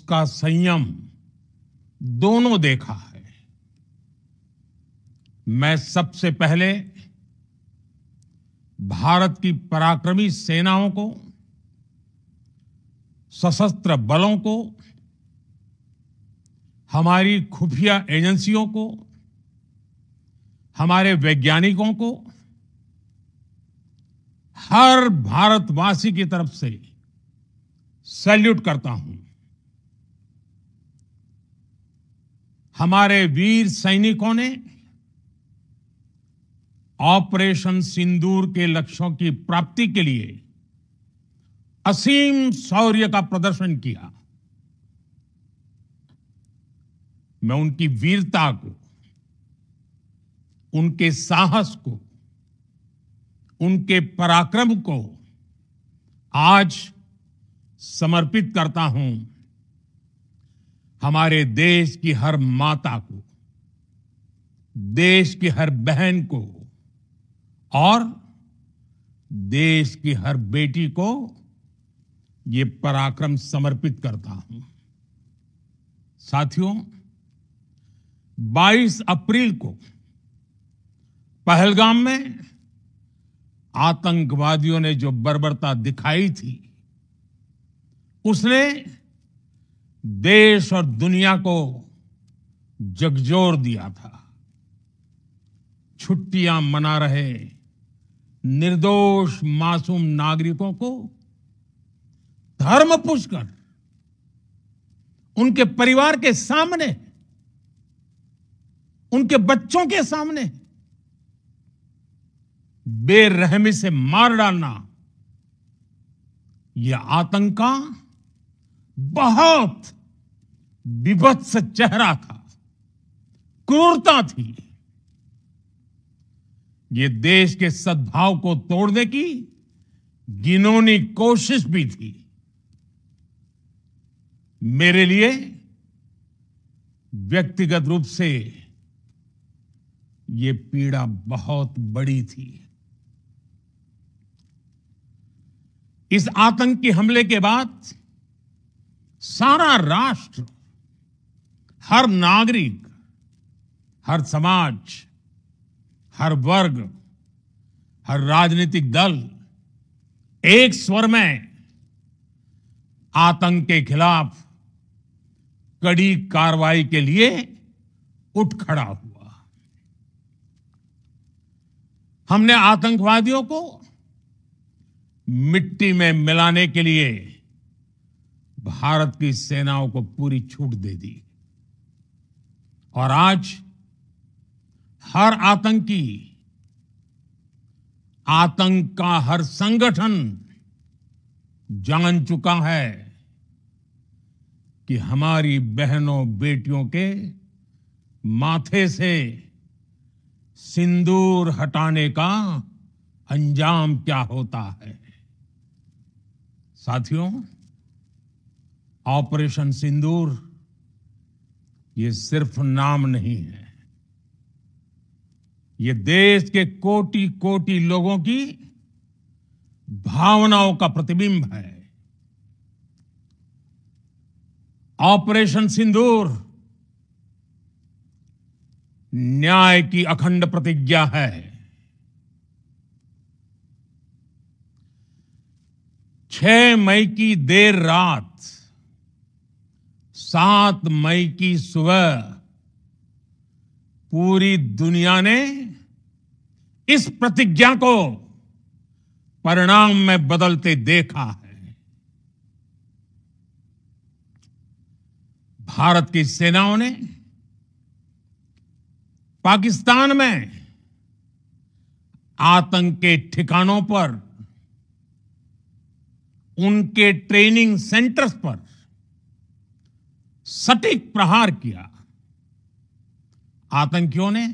उसका संयम दोनों देखा है। मैं सबसे पहले भारत की पराक्रमी सेनाओं को, सशस्त्र बलों को, हमारी खुफिया एजेंसियों को, हमारे वैज्ञानिकों को, हर भारतवासी की तरफ से सैल्यूट करता हूं। हमारे वीर सैनिकों ने ऑपरेशन सिंदूर के लक्ष्यों की प्राप्ति के लिए असीम शौर्य का प्रदर्शन किया। मैं उनकी वीरता को, उनके साहस को, उनके पराक्रम को आज समर्पित करता हूं हमारे देश की हर माता को, देश की हर बहन को और देश की हर बेटी को ये पराक्रम समर्पित करता हूं। साथियों, 22 अप्रैल को पहलगाम में आतंकवादियों ने जो बर्बरता दिखाई थी, उसने देश और दुनिया को झकझोर दिया था। छुट्टियां मना रहे निर्दोष मासूम नागरिकों को धर्म पूछकर उनके परिवार के सामने, उनके बच्चों के सामने बेरहमी से मार डालना, यह आतंक का बहुत विभत्स चेहरा था, क्रूरता थी। ये देश के सद्भाव को तोड़ने की घिनौनी कोशिश भी थी। मेरे लिए व्यक्तिगत रूप से ये पीड़ा बहुत बड़ी थी। इस आतंकी हमले के बाद सारा राष्ट्र, हर नागरिक, हर समाज, हर वर्ग, हर राजनीतिक दल एक स्वर में आतंक के खिलाफ कड़ी कार्रवाई के लिए उठ खड़ा हुआ। हमने आतंकवादियों को मिट्टी में मिलाने के लिए भारत की सेनाओं को पूरी छूट दे दी और आज हर आतंकी, आतंक का हर संगठन जान चुका है कि हमारी बहनों बेटियों के माथे से सिंदूर हटाने का अंजाम क्या होता है। साथियों, ऑपरेशन सिंदूर ये सिर्फ नाम नहीं है, ये देश के कोटि कोटि लोगों की भावनाओं का प्रतिबिंब है। ऑपरेशन सिंदूर न्याय की अखंड प्रतिज्ञा है। 6 मई की देर रात, 7 मई की सुबह पूरी दुनिया ने इस प्रतिज्ञा को परिणाम में बदलते देखा है। भारत की सेनाओं ने पाकिस्तान में आतंक के ठिकानों पर, उनके ट्रेनिंग सेंटर्स पर सटीक प्रहार किया। आतंकियों ने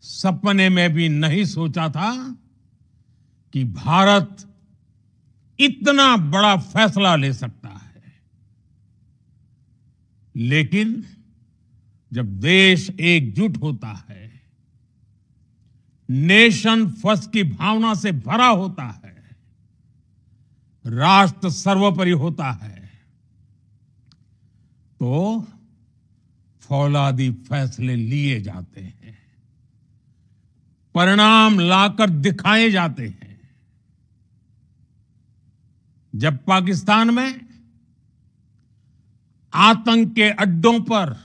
सपने में भी नहीं सोचा था कि भारत इतना बड़ा फैसला ले सकता है। लेकिन जब देश एकजुट होता है, नेशन फर्स्ट की भावना से भरा होता है, राष्ट्र सर्वोपरि होता है, तो फौलादी फैसले लिए जाते हैं, परिणाम लाकर दिखाए जाते हैं। जब पाकिस्तान में आतंक के अड्डों पर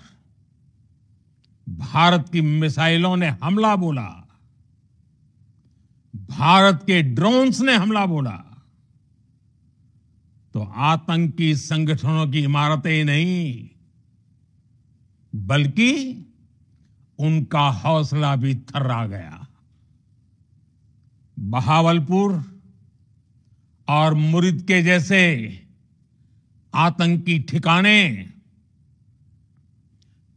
भारत की मिसाइलों ने हमला बोला, भारत के ड्रोन्स ने हमला बोला, तो आतंकी संगठनों की इमारतें ही नहीं बल्कि उनका हौसला भी थर्रा गया। बहावलपुर और मुरिद के जैसे आतंकी ठिकाने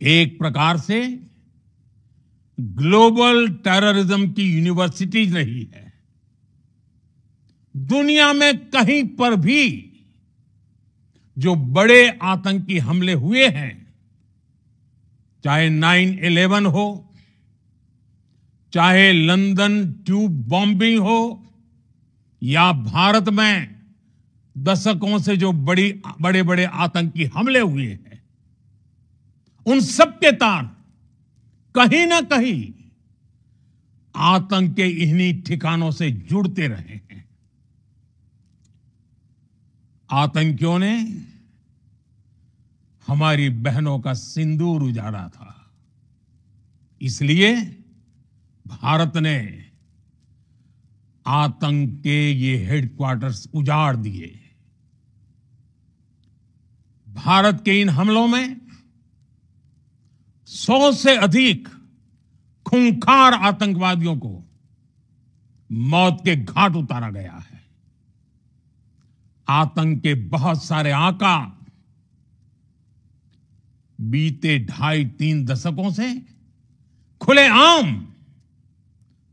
एक प्रकार से ग्लोबल टेररिज्म की यूनिवर्सिटीज रही है। दुनिया में कहीं पर भी जो बड़े आतंकी हमले हुए हैं, चाहे 9/11 हो, चाहे लंदन ट्यूब बॉम्बिंग हो, या भारत में दशकों से जो बड़े बड़े आतंकी हमले हुए हैं, उन सब के तार कहीं ना कहीं आतंक के इन्हीं ठिकानों से जुड़ते रहे हैं। आतंकियों ने हमारी बहनों का सिंदूर उजाड़ा था, इसलिए भारत ने आतंक के ये हेडक्वार्टर्स उजाड़ दिए। भारत के इन हमलों में 100 से अधिक खूंखार आतंकवादियों को मौत के घाट उतारा गया है। आतंक के बहुत सारे आका बीते 2.5-3 दशकों से खुलेआम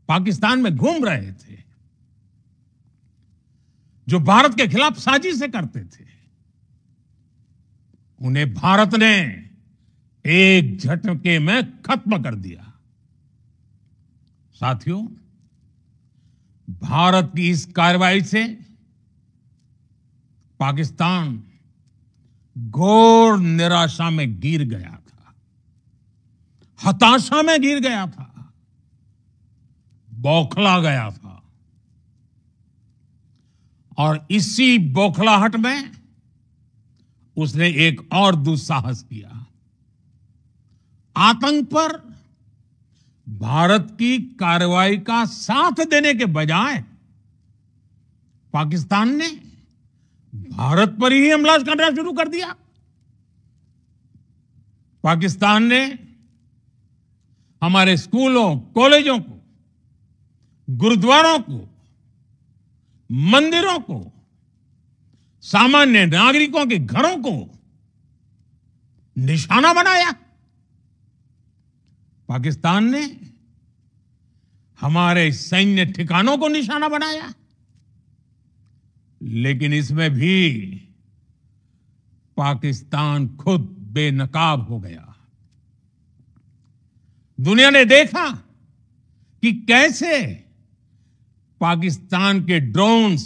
पाकिस्तान में घूम रहे थे, जो भारत के खिलाफ साजिशें करते थे। उन्हें भारत ने एक झटके में खत्म कर दिया। साथियों, भारत की इस कार्रवाई से पाकिस्तान घोर निराशा में गिर गया था, हताशा में गिर गया था, बौखला गया था। और इसी बौखलाहट में उसने एक और दुस्साहस किया। आतंक पर भारत की कार्रवाई का साथ देने के बजाय पाकिस्तान ने भारत पर ही हमला करना शुरू कर दिया। पाकिस्तान ने हमारे स्कूलों, कॉलेजों को, गुरुद्वारों को, मंदिरों को, सामान्य नागरिकों के घरों को निशाना बनाया। पाकिस्तान ने हमारे सैन्य ठिकानों को निशाना बनाया। लेकिन इसमें भी पाकिस्तान खुद बेनकाब हो गया। दुनिया ने देखा कि कैसे पाकिस्तान के ड्रोन्स,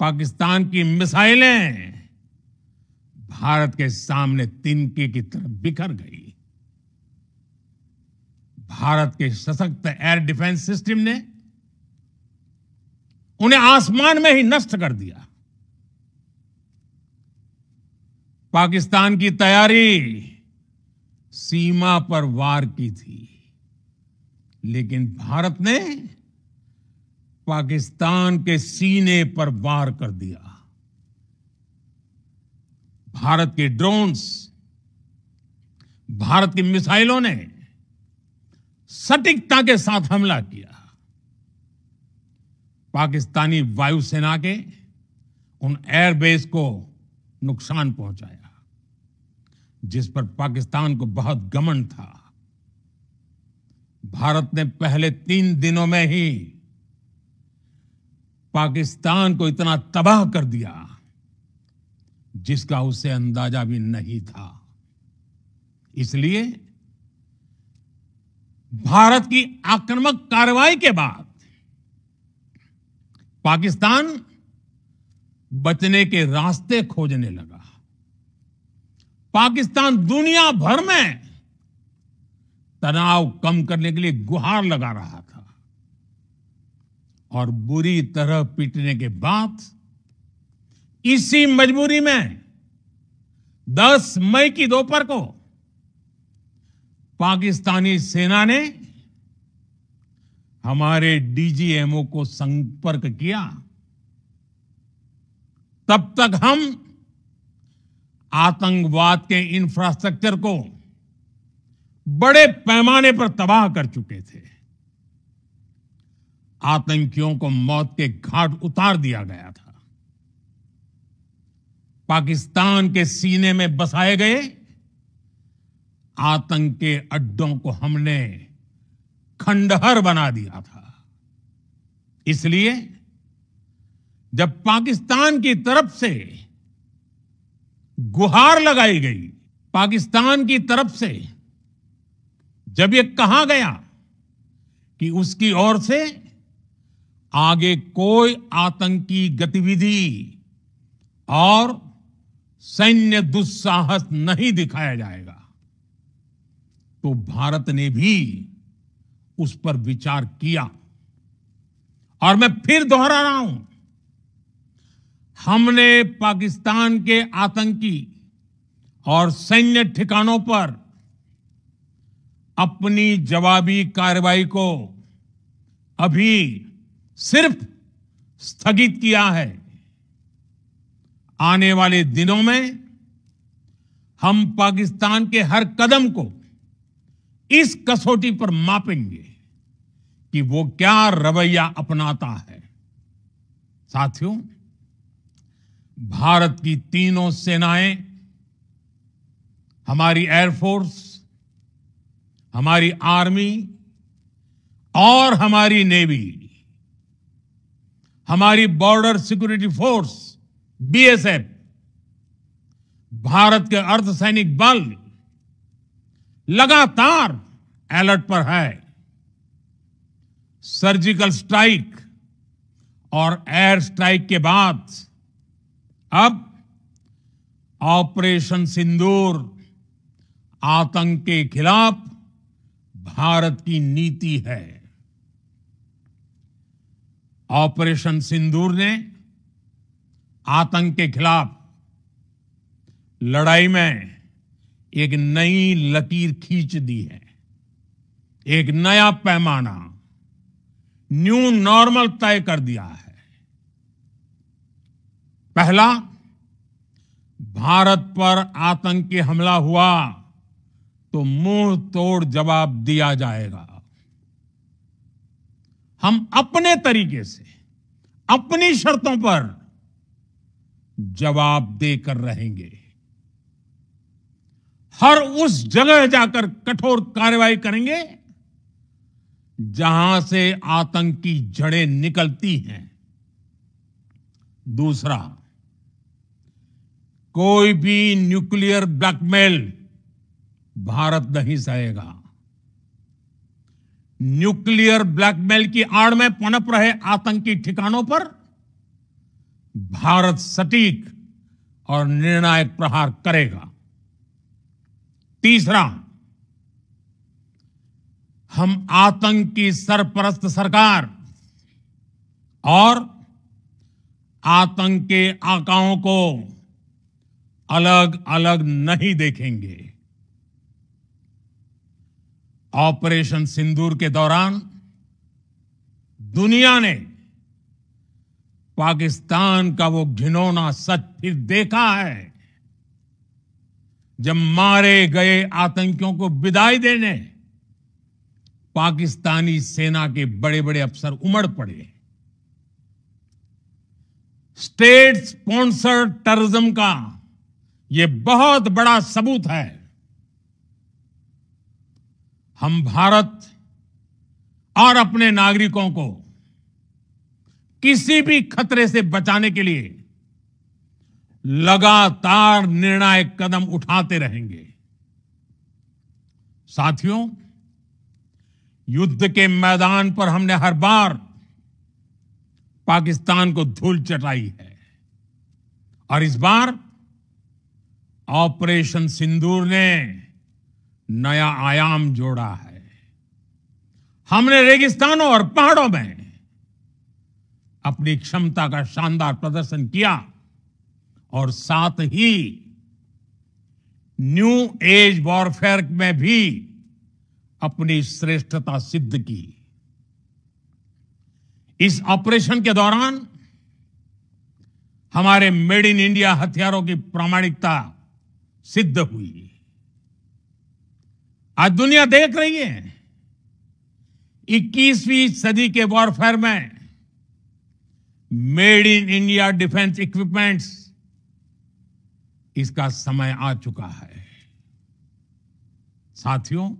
पाकिस्तान की मिसाइलें भारत के सामने तिनके की तरफ बिखर गई। भारत के सशक्त एयर डिफेंस सिस्टम ने उन्हें आसमान में ही नष्ट कर दिया। पाकिस्तान की तैयारी सीमा पर वार की थी, लेकिन भारत ने पाकिस्तान के सीने पर वार कर दिया। भारत के ड्रोन्स, भारत की मिसाइलों ने सटीकता के साथ हमला किया। पाकिस्तानी वायुसेना के उन एयरबेस को नुकसान पहुंचाया, जिस पर पाकिस्तान को बहुत घमंड था। भारत ने पहले 3 दिनों में ही पाकिस्तान को इतना तबाह कर दिया जिसका उसे अंदाजा भी नहीं था। इसलिए भारत की आक्रामक कार्रवाई के बाद पाकिस्तान बचने के रास्ते खोजने लगा। पाकिस्तान दुनिया भर में तनाव कम करने के लिए गुहार लगा रहा था और बुरी तरह पीटने के बाद इसी मजबूरी में 10 मई की दोपहर को पाकिस्तानी सेना ने हमारे डीजीएमओ को संपर्क किया। तब तक हम आतंकवाद के इंफ्रास्ट्रक्चर को बड़े पैमाने पर तबाह कर चुके थे। आतंकियों को मौत के घाट उतार दिया गया था। पाकिस्तान के सीने में बसाए गए आतंक के अड्डों को हमने खंडहर बना दिया था। इसलिए जब पाकिस्तान की तरफ से गुहार लगाई गई, पाकिस्तान की तरफ से जब ये कहा गया कि उसकी ओर से आगे कोई आतंकी गतिविधि और सैन्य दुस्साहस नहीं दिखाया जाएगा, तो भारत ने भी उस पर विचार किया। और मैं फिर दोहरा रहा हूं, हमने पाकिस्तान के आतंकी और सैन्य ठिकानों पर अपनी जवाबी कार्रवाई को अभी सिर्फ स्थगित किया है। आने वाले दिनों में हम पाकिस्तान के हर कदम को इस कसौटी पर मापेंगे कि वो क्या रवैया अपनाता है। साथियों, भारत की तीनों सेनाएं, हमारी एयरफोर्स, हमारी आर्मी और हमारी नेवी, हमारी border security force BSF, Bharat के अर्धसैनिक बल लगातार अलर्ट पर है। सर्जिकल स्ट्राइक और एयर स्ट्राइक के बाद अब ऑपरेशन सिंदूर आतंक के खिलाफ भारत की नीति है। ऑपरेशन सिंदूर ने आतंक के खिलाफ लड़ाई में एक नई लकीर खींच दी है। एक नया पैमाना, न्यू नॉर्मल तय कर दिया है। पहला, भारत पर आतंकी हमला हुआ तो मुंह तोड़ जवाब दिया जाएगा। हम अपने तरीके से, अपनी शर्तों पर जवाब देकर रहेंगे। हर उस जगह जाकर कठोर कार्रवाई करेंगे जहां से आतंक की जड़ें निकलती हैं। दूसरा, कोई भी न्यूक्लियर ब्लैकमेल भारत नहीं सहेगा। न्यूक्लियर ब्लैकमेल की आड़ में पनप रहे आतंकी ठिकानों पर भारत सटीक और निर्णायक प्रहार करेगा। तीसरा, हम आतंक की सरपरस्त सरकार और आतंक के आकाओं को अलग अलग नहीं देखेंगे। ऑपरेशन सिंदूर के दौरान दुनिया ने पाकिस्तान का वो घिनौना सच फिर देखा है, जब मारे गए आतंकियों को विदाई देने पाकिस्तानी सेना के बड़े बड़े अफसर उमड़ पड़े। स्टेट स्पॉन्सर्ड टेररिज्म का यह बहुत बड़ा सबूत है। हम भारत और अपने नागरिकों को किसी भी खतरे से बचाने के लिए लगातार निर्णायक कदम उठाते रहेंगे। साथियों, युद्ध के मैदान पर हमने हर बार पाकिस्तान को धूल चटाई है और इस बार ऑपरेशन सिंदूर ने नया आयाम जोड़ा है। हमने रेगिस्तानों और पहाड़ों में अपनी क्षमता का शानदार प्रदर्शन किया और साथ ही न्यू एज वॉरफेयर में भी अपनी श्रेष्ठता सिद्ध की। इस ऑपरेशन के दौरान हमारे मेड इन इंडिया हथियारों की प्रामाणिकता सिद्ध हुई। आज दुनिया देख रही है 21वीं सदी के वॉरफेयर में made in India defence equipments, इसका समय आ चुका है। साथियों,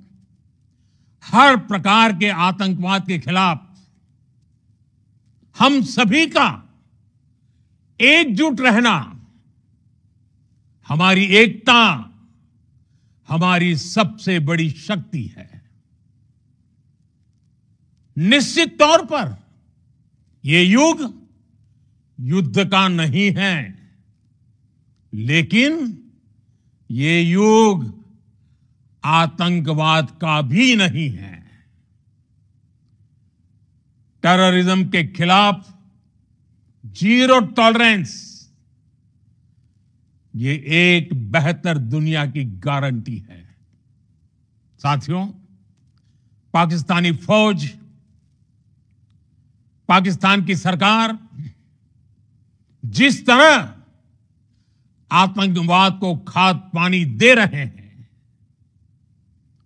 हर प्रकार के आतंकवाद के खिलाफ हम सभी का एकजुट रहना, हमारी एकता हमारी सबसे बड़ी शक्ति है। निश्चित तौर पर यह युग युद्ध का नहीं है, लेकिन ये युग आतंकवाद का भी नहीं है। टेररिज्म के खिलाफ जीरो टॉलरेंस, ये एक बेहतर दुनिया की गारंटी है। साथियों, पाकिस्तानी फौज, पाकिस्तान की सरकार जिस तरह आतंकवाद को खाद पानी दे रहे हैं,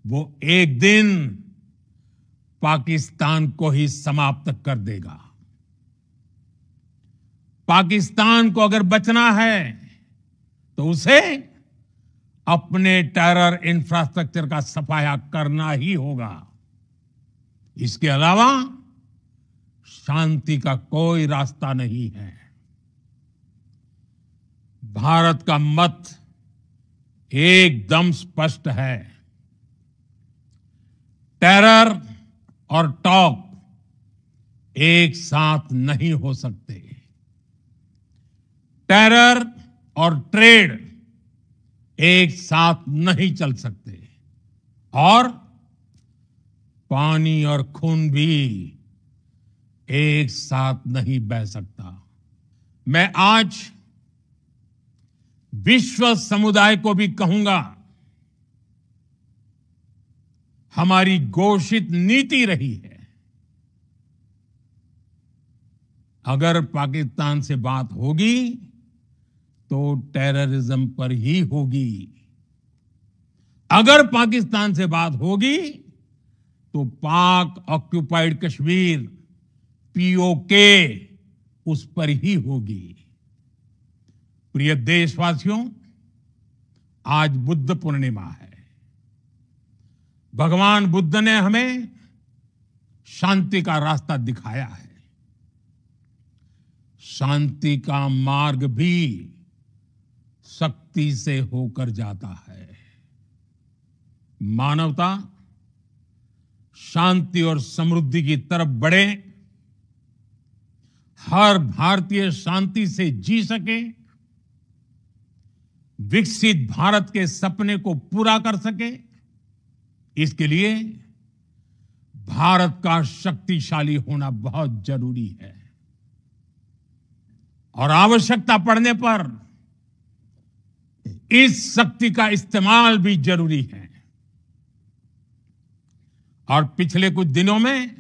वो एक दिन पाकिस्तान को ही समाप्त कर देगा। पाकिस्तान को अगर बचना है तो उसे अपने टेरर इंफ्रास्ट्रक्चर का सफाया करना ही होगा। इसके अलावा शांति का कोई रास्ता नहीं है। भारत का मत एकदम स्पष्ट है। टेरर और टॉक एक साथ नहीं हो सकते। टेरर और ट्रेड एक साथ नहीं चल सकते, और पानी और खून भी एक साथ नहीं बह सकता। मैं आज विश्व समुदाय को भी कहूंगा, हमारी घोषित नीति रही है, अगर पाकिस्तान से बात होगी तो टेररिज्म पर ही होगी। अगर पाकिस्तान से बात होगी तो पाक ऑक्युपाइड कश्मीर, पीओके, उस पर ही होगी। प्रिय देशवासियों, आज बुद्ध पूर्णिमा है। भगवान बुद्ध ने हमें शांति का रास्ता दिखाया है। शांति का मार्ग भी शक्ति से होकर जाता है। मानवता शांति और समृद्धि की तरफ बढ़े, हर भारतीय शांति से जी सके, विकसित भारत के सपने को पूरा कर सके, इसके लिए भारत का शक्तिशाली होना बहुत जरूरी है। और आवश्यकता पड़ने पर इस शक्ति का इस्तेमाल भी जरूरी है। और पिछले कुछ दिनों में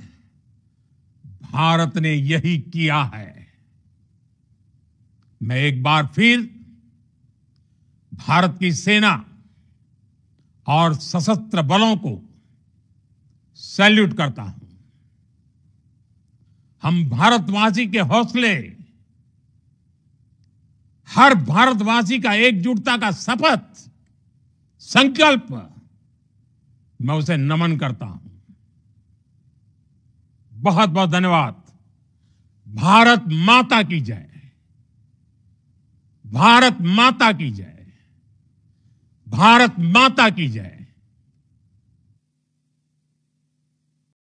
भारत ने यही किया है। मैं एक बार फिर भारत की सेना और सशस्त्र बलों को सैल्यूट करता हूं। हम भारतवासी के हौसले, हर भारतवासी का एकजुटता का शपथ, संकल्प, मैं उसे नमन करता हूं। बहुत बहुत धन्यवाद। भारत माता की जय। भारत माता की जय। भारत माता की जय।